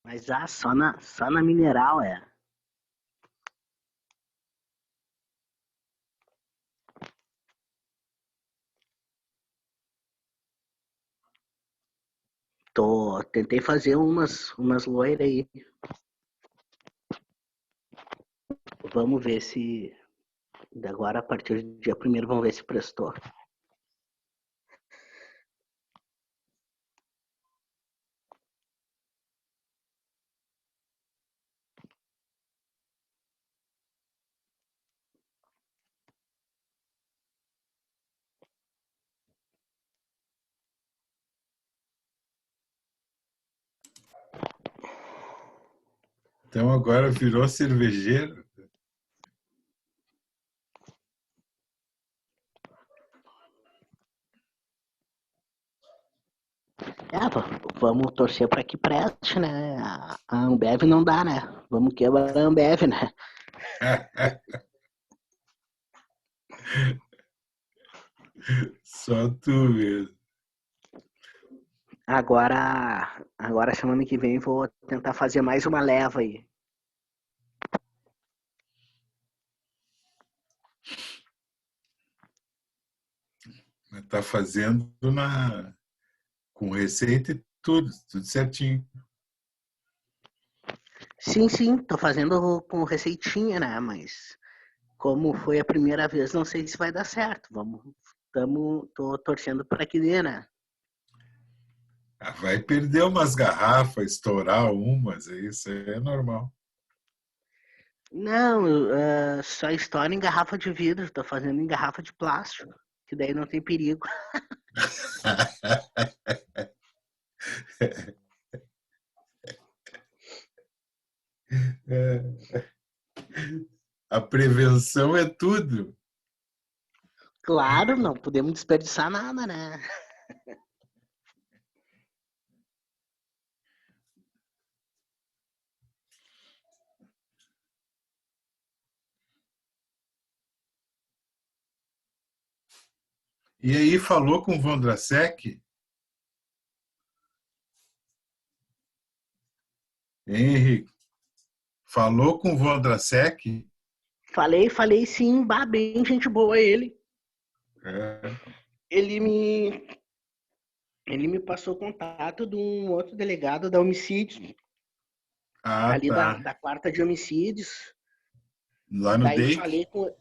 Mas só na mineral é. Tentei fazer umas loiras aí. Vamos ver se. Agora, a partir do dia 1º, vamos ver se prestou. Então agora virou cervejeiro? Vamos torcer para que preste, né? A Ambev não dá, né? Vamos quebrar a Ambev, né? Só tu mesmo. Agora semana que vem vou tentar fazer mais uma leva aí. Mas tá fazendo com receita e tudo certinho. Sim, tô fazendo com receitinha, né? Mas como foi a primeira vez, não sei se vai dar certo. Tô torcendo para que dê, né? Vai perder umas garrafas, estourar umas, isso aí é normal. Não, só estoura em garrafa de vidro, tô fazendo em garrafa de plástico, que daí não tem perigo. A prevenção é tudo. Claro, não podemos desperdiçar nada, né? E aí falou com o Vondrasek? Henrique, falou com o Vondrasek? Falei sim, bem gente boa ele. É. Ele me passou contato de um outro delegado da homicídios, Ah, ali tá. da quarta de homicídios. Lá no Daí DEIC? falei com,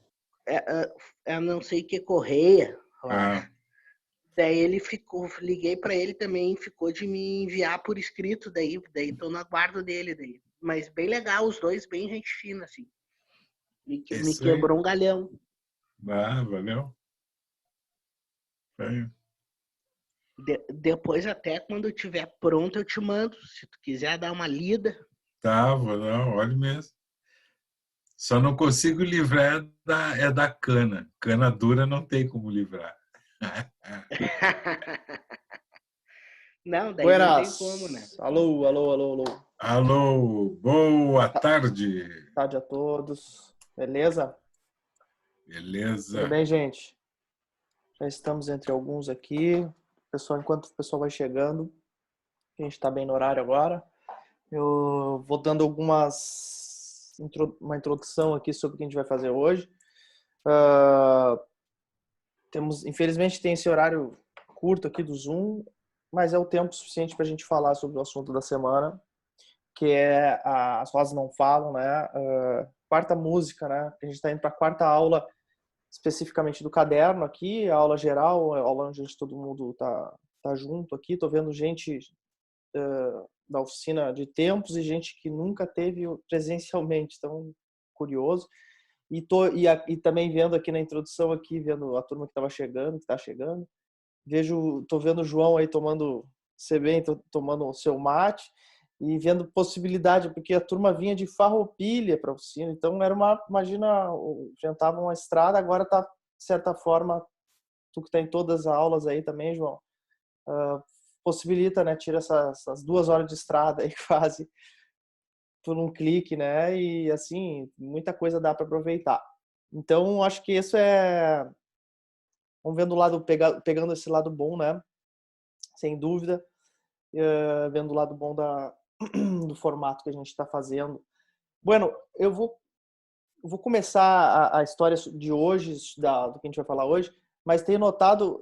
não sei que Correia lá. Ah, Daí liguei para ele também, ficou de me enviar por escrito, daí tô no aguardo dele daí. Mas bem legal, os dois bem gente fina, assim. é Me isso aí. quebrou um galhão. Ah, valeu. Vai. Depois, até quando estiver pronto, eu te mando. Se tu quiser dar uma lida. Tá, vou não, olha mesmo. Só não consigo livrar é da cana. Cana dura não tem como livrar. Não, daí não tem como, né? Buenas! Alô, alô, alô, alô. Alô, boa tarde. Tarde a todos. Beleza? Tudo Beleza? bem, gente? Já estamos entre alguns aqui. Pessoal, enquanto o pessoal vai chegando, a gente está bem no horário agora. Eu vou dando uma introdução aqui sobre o que a gente vai fazer hoje. Infelizmente, tem esse horário curto aqui do Zoom, mas é o tempo suficiente para a gente falar sobre o assunto da semana, que é As Rosas Não Falam, né? Quarta música, né? A gente está indo para a quarta aula, especificamente do caderno aqui, a aula geral, a aula onde todo mundo tá junto aqui. Tô vendo gente da oficina de tempos e gente que nunca teve presencialmente, tão curioso. E também vendo aqui na introdução, aqui, vendo a turma que estava chegando, que está chegando. Tô vendo o João aí tomando o seu mate e vendo possibilidade, porque a turma vinha de Farroupilha para a oficina, então imagina, enfrentava uma estrada, agora tá, de certa forma, tu que tá em todas as aulas aí também, João, possibilita, né, tira essas 2 horas de estrada aí quase por um clique, né, e assim, muita coisa dá para aproveitar. Então, acho que isso vamos vendo o lado, pegando esse lado bom, né, sem dúvida, vendo o lado bom do formato que a gente está fazendo. Bueno, eu vou começar a história de hoje, do que a gente vai falar hoje, mas tenho notado,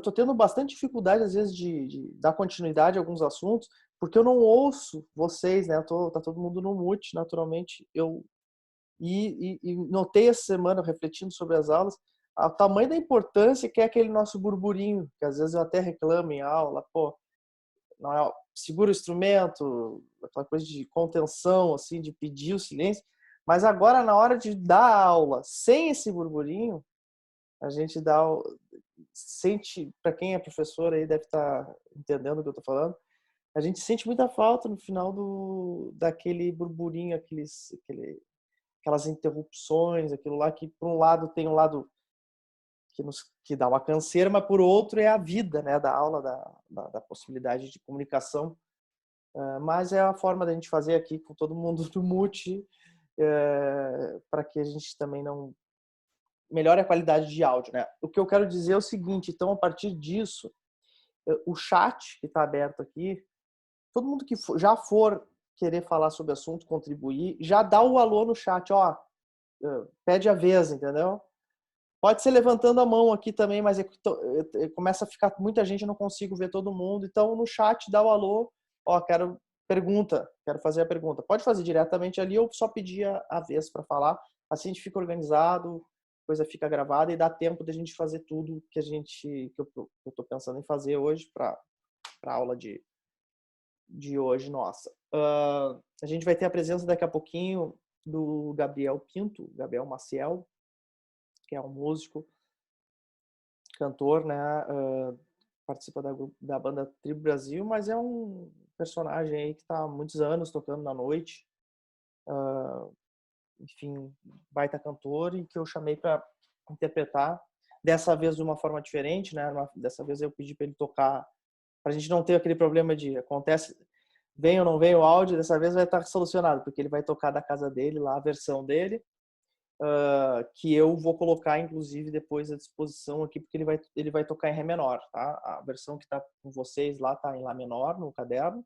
tô tendo bastante dificuldade às vezes de dar continuidade a alguns assuntos, porque eu não ouço vocês, né? Tá todo mundo no mute, naturalmente. E notei essa semana, refletindo sobre as aulas, o tamanho da importância que é aquele nosso burburinho, que às vezes eu até reclamo em aula, pô, não é, segura o instrumento, aquela coisa de contenção, assim, de pedir o silêncio. Mas agora, na hora de dar aula sem esse burburinho, a gente sente, para quem é professor aí deve estar entendendo o que eu estou falando, a gente sente muita falta no final daquele burburinho, aquelas interrupções, aquilo lá que, por um lado, tem um lado que dá uma canseira, mas por outro é a vida, né, da aula, da possibilidade de comunicação. Mas é a forma da gente fazer aqui com todo mundo no mute, para que a gente também não melhore a qualidade de áudio, né? O que eu quero dizer é o seguinte, então, a partir disso, o chat que está aberto aqui, todo mundo que já for querer falar sobre o assunto, contribuir, já dá o alô no chat, ó, pede a vez, entendeu? Pode ser levantando a mão aqui também, mas começa a ficar muita gente, eu não consigo ver todo mundo. Então, no chat, dá o alô. Ó, quero fazer a pergunta. Pode fazer diretamente ali ou só pedir a vez para falar. Assim a gente fica organizado, a coisa fica gravada e dá tempo de a gente fazer tudo que eu estou pensando em fazer hoje para a aula de hoje, nossa. A gente vai ter a presença daqui a pouquinho do Gabriel Pinto, Gabriel Maciel, que é um músico, cantor, né? Participa da banda Tribo Brasil, mas é um personagem aí que está há muitos anos tocando na noite. Enfim, baita cantor e que eu chamei para interpretar. Dessa vez de uma forma diferente, né? Dessa vez eu pedi para ele tocar, para a gente não ter aquele problema de acontece, vem ou não vem o áudio, dessa vez vai estar solucionado, porque ele vai tocar da casa dele, lá a versão dele. Que eu vou colocar, inclusive, depois à disposição aqui, porque ele vai tocar em Ré menor, tá? A versão que está com vocês lá está em Lá menor, no caderno,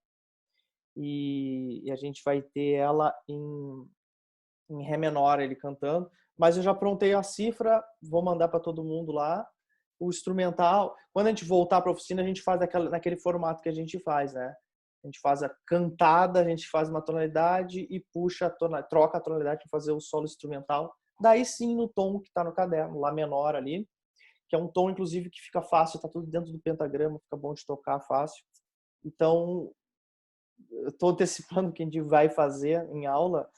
e a gente vai ter ela em Ré menor, ele cantando, mas eu já aprontei a cifra, vou mandar para todo mundo lá, o instrumental. Quando a gente voltar para a oficina, a gente faz naquele formato que a gente faz, né? A gente faz a cantada, a gente faz uma tonalidade e troca a tonalidade para fazer o solo instrumental. Daí sim no tom que está no caderno, Lá menor ali, que é um tom inclusive que fica fácil, está tudo dentro do pentagrama, fica bom de tocar fácil. Então, eu estou antecipando o que a gente vai fazer em aula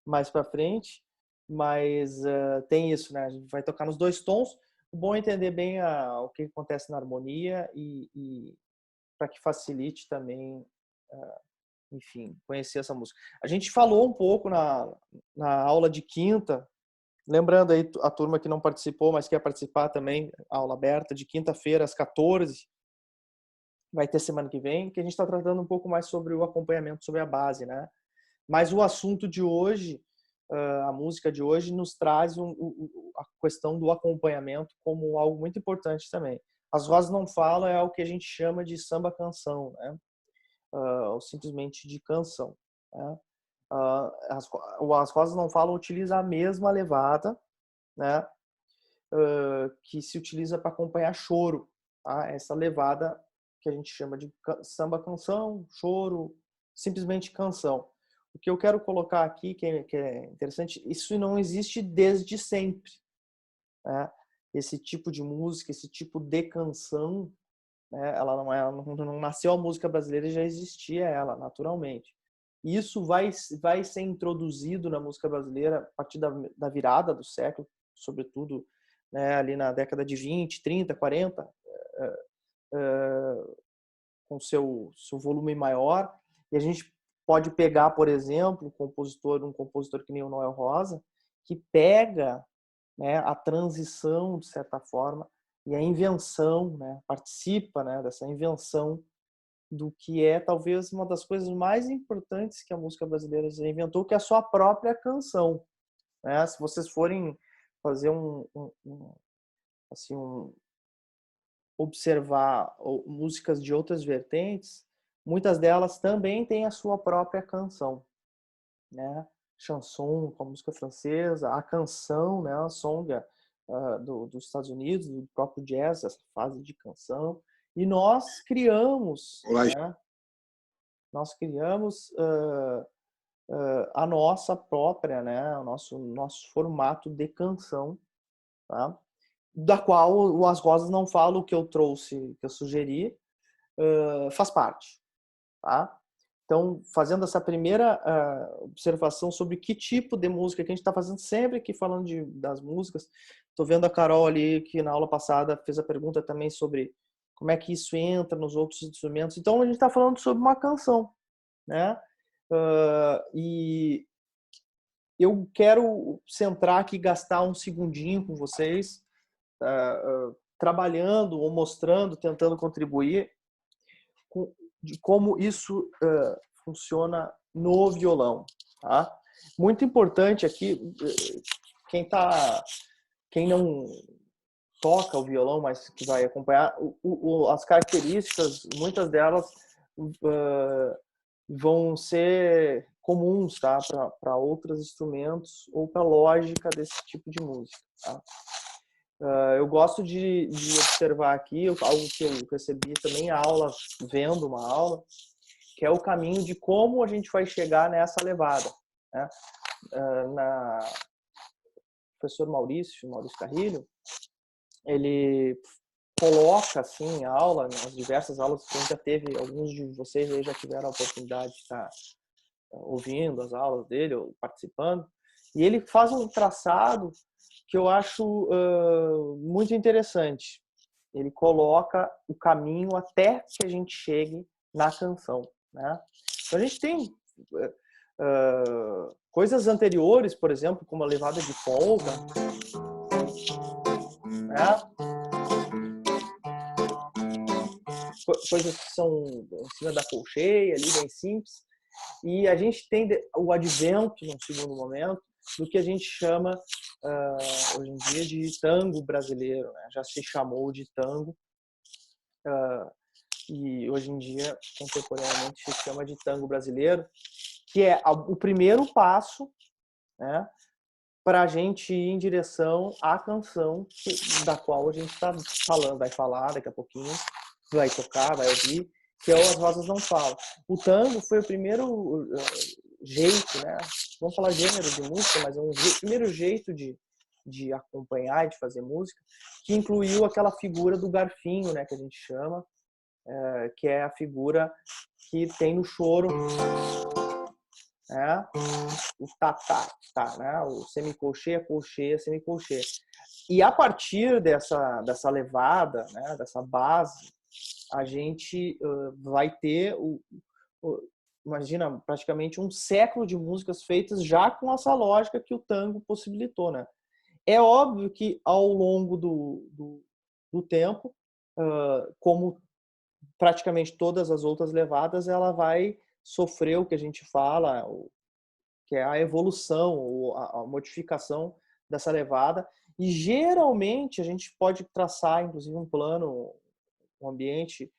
mais para frente, mas tem isso, né? A gente vai tocar nos 2 tons. O bom é entender bem o que acontece na harmonia e para que facilite também, enfim, conhecer essa música. A gente falou um pouco na aula de quinta Lembrando aí a turma que não participou, mas quer participar também, aula aberta de quinta-feira às 14, vai ter semana que vem, que a gente está tratando um pouco mais sobre o acompanhamento, sobre a base, né? Mas o assunto de hoje, a música de hoje, nos traz a questão do acompanhamento como algo muito importante também. As Rosas Não Falam é o que a gente chama de samba-canção, né? Ou simplesmente de canção, né? As Rosas Não Falam utiliza a mesma levada, né? Que se utiliza para acompanhar choro, tá? Essa levada que a gente chama de samba-canção, choro, simplesmente canção. O que eu quero colocar aqui, que é interessante, isso não existe desde sempre, né? Esse tipo de música, esse tipo de canção, né? Ela não nasceu a música brasileira e já existia ela, naturalmente. Isso vai ser introduzido na música brasileira a partir da virada do século, sobretudo, né, ali na década de 20, 30, 40, com seu volume maior. E a gente pode pegar, por exemplo, um compositor que nem o Noel Rosa, que pega, né, a transição, de certa forma, e a invenção, né, participa, né, dessa invenção do que é talvez uma das coisas mais importantes que a música brasileira já inventou, que é a sua própria canção, né? Se vocês forem fazer observar músicas de outras vertentes, muitas delas também têm a sua própria canção, né? Chanson, com a música francesa, a canção, né? A song dos Estados Unidos, do próprio jazz, essa fase de canção. E nós criamos, né? Nós criamos a nossa própria, né? O nosso formato de canção, tá? Da qual As Rosas Não Falam, o que eu trouxe, que eu sugeri, faz parte, tá? Então, fazendo essa primeira observação sobre que tipo de música que a gente está fazendo sempre aqui falando das músicas. Estou vendo a Carol ali, que na aula passada fez a pergunta também sobre como é que isso entra nos outros instrumentos. Então, a gente está falando sobre uma canção, né? E eu quero centrar aqui, gastar um segundinho com vocês, trabalhando ou mostrando, tentando contribuir de como isso funciona no violão, tá? Muito importante aqui, quem não toca o violão, mas que vai acompanhar, as características, muitas delas vão ser comuns, tá? Para outros instrumentos ou para a lógica desse tipo de música, tá? Eu gosto de observar aqui algo que eu recebi também aula, vendo uma aula, que é o caminho de como a gente vai chegar nessa levada, né? O professor Maurício Carrilho, ele coloca assim a aula, nas diversas aulas que a gente já teve, alguns de vocês aí já tiveram a oportunidade de estar ouvindo as aulas dele ou participando, e ele faz um traçado que eu acho muito interessante. Ele coloca o caminho até que a gente chegue na canção, né? Então a gente tem coisas anteriores, por exemplo, como a levada de folga, né? Coisas que são em cima da colcheia, ali bem simples. E a gente tem o advento, num segundo momento, do que a gente chama hoje em dia de tango brasileiro, né? Já se chamou de tango, e hoje em dia, contemporaneamente, se chama de tango brasileiro, que é o primeiro passo, né, para a gente ir em direção à canção da qual a gente está falando, vai falar daqui a pouquinho, vai tocar, vai ouvir, que é o As Rosas Não Falam. O tango foi o primeiro jeito, né? Vamos falar gênero de música, mas é o primeiro jeito de acompanhar e de fazer música, que incluiu aquela figura do garfinho, né, que a gente chama, que é a figura que tem no choro, né? O tá, né? O semicolcheia, colcheia, semicolcheia. E a partir dessa levada, né, dessa base, a gente vai ter imagina, praticamente um século de músicas feitas já com essa lógica que o tango possibilitou, né? É óbvio que ao longo do tempo, como praticamente todas as outras levadas, ela vai sofrer o que a gente fala, que é a evolução, ou a modificação dessa levada. E geralmente a gente pode traçar, inclusive, um plano, um ambiente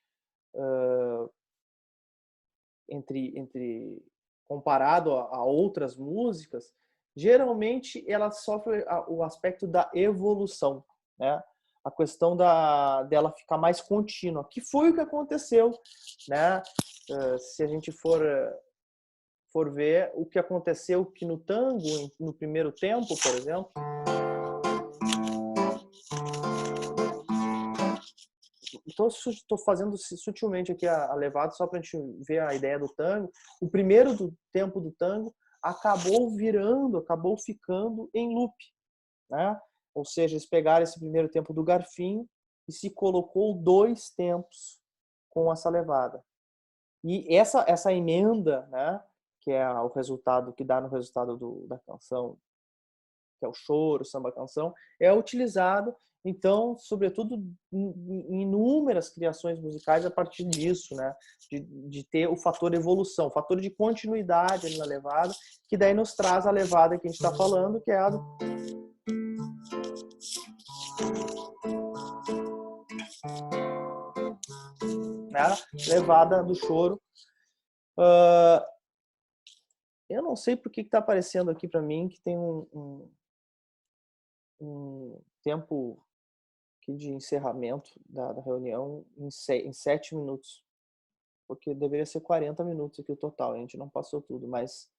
entre comparado a outras músicas. Geralmente ela sofre o aspecto da evolução, né? A questão dela ficar mais contínua, que foi o que aconteceu, né? Se a gente for ver o que aconteceu que no tango, no primeiro tempo, por exemplo, estou fazendo sutilmente aqui a levada só para a gente ver a ideia do tango. O primeiro tempo do tango acabou ficando em loop, né? Ou seja, eles pegaram esse primeiro tempo do Garfinho e se colocou 2 tempos com essa levada. E essa emenda, né, que é o resultado que dá no resultado da canção, que é o choro, o samba-canção, é utilizado, então, sobretudo em inúmeras criações musicais a partir disso, né, de ter o fator evolução, o fator de continuidade ali na levada, que daí nos traz a levada que a gente está falando, que é a né, levada do choro. Eu não sei por que está aparecendo aqui para mim que tem um tempo aqui de encerramento da reunião em 7 minutos, porque deveria ser 40 minutos aqui o total, a gente não passou tudo, mas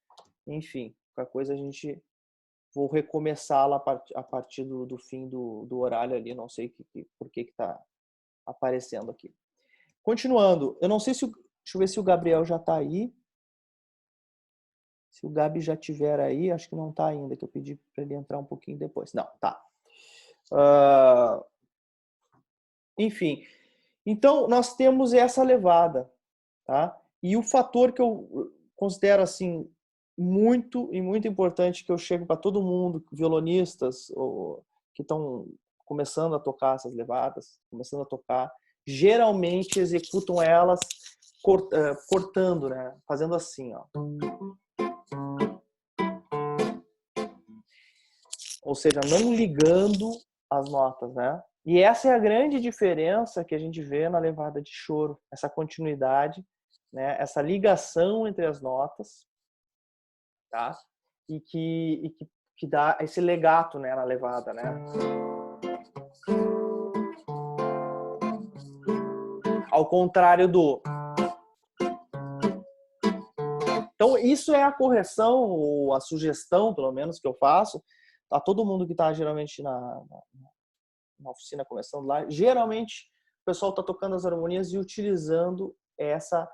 enfim, qualquer coisa a gente vou recomeçar lá a partir do fim do horário ali, não sei por que está aparecendo aqui. Continuando, eu não sei se deixa eu ver se o Gabriel já está aí. Se o Gabi já estiver aí, acho que não está ainda, que eu pedi para ele entrar um pouquinho depois. Não, tá. Enfim, então nós temos essa levada, tá? E o fator que eu considero assim muito importante, que eu chego para todo mundo, violonistas ou que estão começando a tocar essas levadas, começando a tocar, geralmente executam elas cortando, né? Fazendo assim, ó. Ou seja, não ligando as notas, né? E essa é a grande diferença que a gente vê na levada de choro, essa continuidade, né? Essa ligação entre as notas, tá? E que dá esse legato, né, na levada, né? Ao contrário do... Então, isso é a correção, ou a sugestão, pelo menos, que eu faço a todo mundo que está geralmente na oficina começando lá. Geralmente, o pessoal está tocando as harmonias e utilizando essa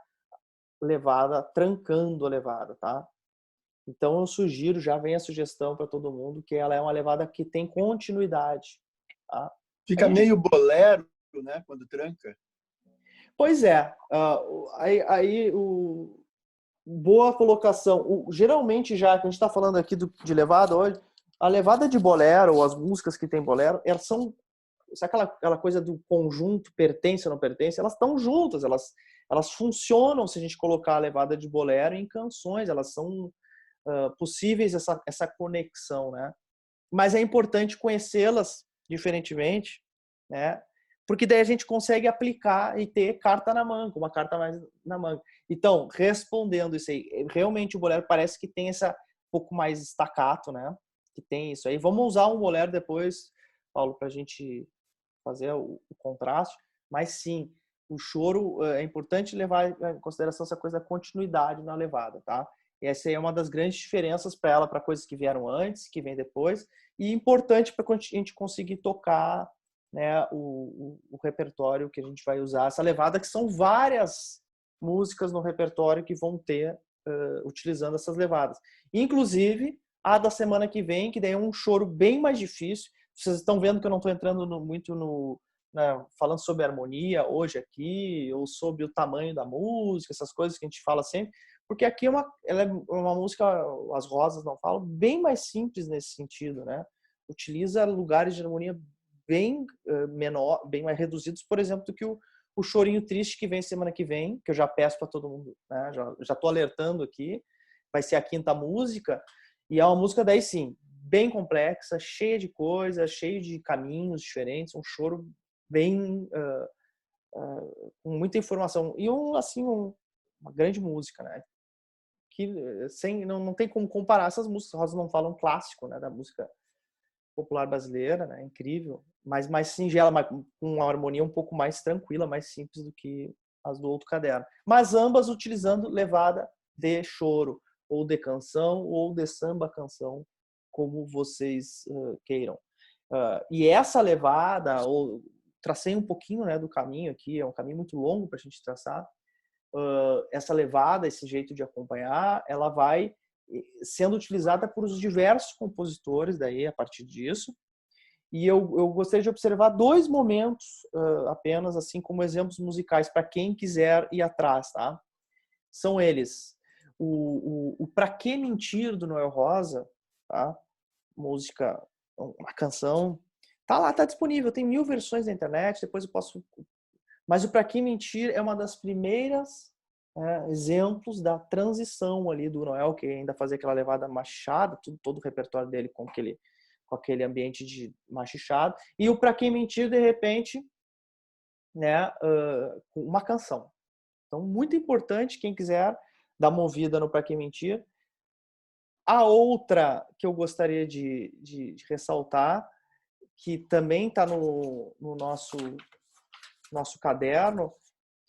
levada, trancando a levada, tá? Então, eu sugiro, já vem a sugestão para todo mundo, que ela é uma levada que tem continuidade, tá? Fica meio bolero, né, quando tranca. Pois é. Boa colocação. Geralmente, já que a gente está falando aqui de levada hoje, a levada de bolero, ou as músicas que tem bolero, elas são aquela coisa do conjunto, pertence ou não pertence, elas estão juntas, elas funcionam se a gente colocar a levada de bolero em canções, elas são possíveis essa conexão, né? Mas é importante conhecê-las diferentemente, né? Porque daí a gente consegue aplicar e ter carta na manga, uma carta mais na manga. Então, respondendo isso aí, realmente o bolero parece que tem essa pouco mais staccato, né? Que tem isso aí. Vamos usar um bolero depois, Paulo, para a gente fazer o contraste. Mas sim, o choro é importante levar em consideração essa coisa da continuidade na levada, tá? E essa aí é uma das grandes diferenças para ela, para coisas que vieram antes, que vem depois, e importante para a gente conseguir tocar, né, o repertório que a gente vai usar, essa levada, que são várias músicas no repertório que vão ter utilizando essas levadas. Inclusive, a da semana que vem, que daí é um choro bem mais difícil. Vocês estão vendo que eu não estou entrando muito falando sobre harmonia hoje aqui, ou sobre o tamanho da música, essas coisas que a gente fala sempre, porque aqui ela é uma música, as rosas não falam, bem mais simples nesse sentido, né? utiliza lugares de harmonia bem menor, bem mais reduzidos, por exemplo, do que o Chorinho Triste que vem semana que vem, que eu já peço para todo mundo, né? Já tô alertando aqui, vai ser a 5ª música, e é uma música daí sim, bem complexa, cheia de coisas, cheia de caminhos diferentes, um choro bem com muita informação e uma grande música, né? Que não tem como comparar essas músicas. Rosa Não Fala, um clássico, né, da música popular brasileira, né? Incrível, mas mais singela, com uma harmonia um pouco mais tranquila, mais simples do que as do outro caderno. Mas ambas utilizando levada de choro, ou de canção, ou de samba canção, como vocês queiram. E essa levada, ou tracei um pouquinho, né, do caminho aqui, é um caminho muito longo para a gente traçar. Essa levada, esse jeito de acompanhar, ela vai sendo utilizada por os diversos compositores daí a partir disso. E eu gostaria de observar 2 momentos apenas, assim como exemplos musicais para quem quiser ir atrás, tá? São eles o Pra Que Mentir do Noel Rosa, tá? Música, uma canção, tá lá, tá disponível, tem 1000 versões na internet, depois eu posso. Mas o Pra Que Mentir é uma das primeiras exemplos da transição ali do Noel, que ainda fazia aquela levada machada, todo o repertório dele com aquele ambiente de machichado, e o Pra Que Mentir, de repente, né, com uma canção. Então, muito importante, quem quiser dar uma ouvida no Pra Que Mentir. A outra que eu gostaria de ressaltar, que também está no nosso caderno,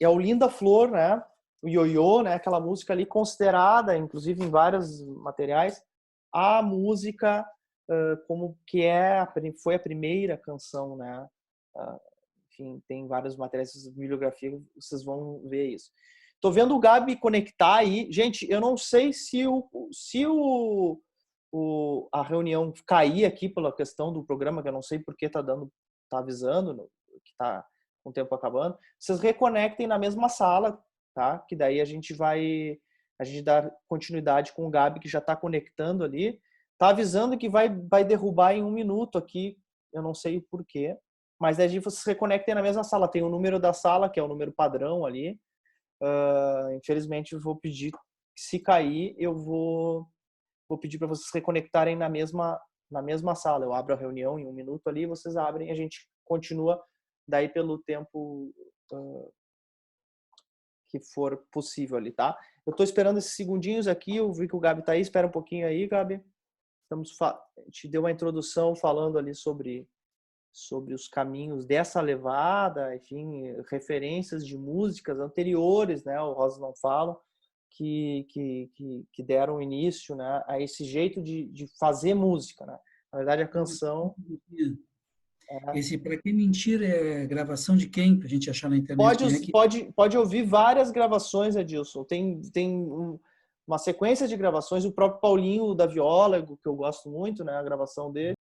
é o Linda Flor, né? O Ioiô, né? Aquela música ali considerada, inclusive em vários materiais, a música como que foi a primeira canção, né? Enfim, tem vários materiais de bibliografia, vocês vão ver isso. Tô vendo o Gabi conectar aí. Gente, eu não sei se a reunião cair aqui pela questão do programa, que eu não sei porque tá avisando que tá com o tempo acabando. Vocês reconectem na mesma sala, tá? Que daí a gente dá continuidade com o Gabi, que já tá conectando ali. Tá avisando que vai derrubar em 1 minuto aqui, eu não sei o porquê. Mas daí vocês reconectem na mesma sala. Tem o número da sala, que é o número padrão ali. Infelizmente, eu vou pedir, se cair, eu vou pedir para vocês reconectarem na mesma sala. Eu abro a reunião em 1 minuto ali, vocês abrem e a gente continua daí pelo tempo que for possível ali, tá? Eu tô esperando esses segundinhos aqui, eu vi que o Gabi tá aí, espera um pouquinho aí, Gabi. A gente deu uma introdução falando ali sobre os caminhos dessa levada, enfim, referências de músicas anteriores, né, o Rosa Não Fala, que deram início, né, a esse jeito de fazer música, né? Na verdade, a canção... Esse Pra Que Mentir é gravação de quem? Para a gente achar na internet. Pode ouvir várias gravações, Edilson. Tem uma sequência de gravações. O próprio Paulinho da Viola, que eu gosto muito, né, a gravação dele.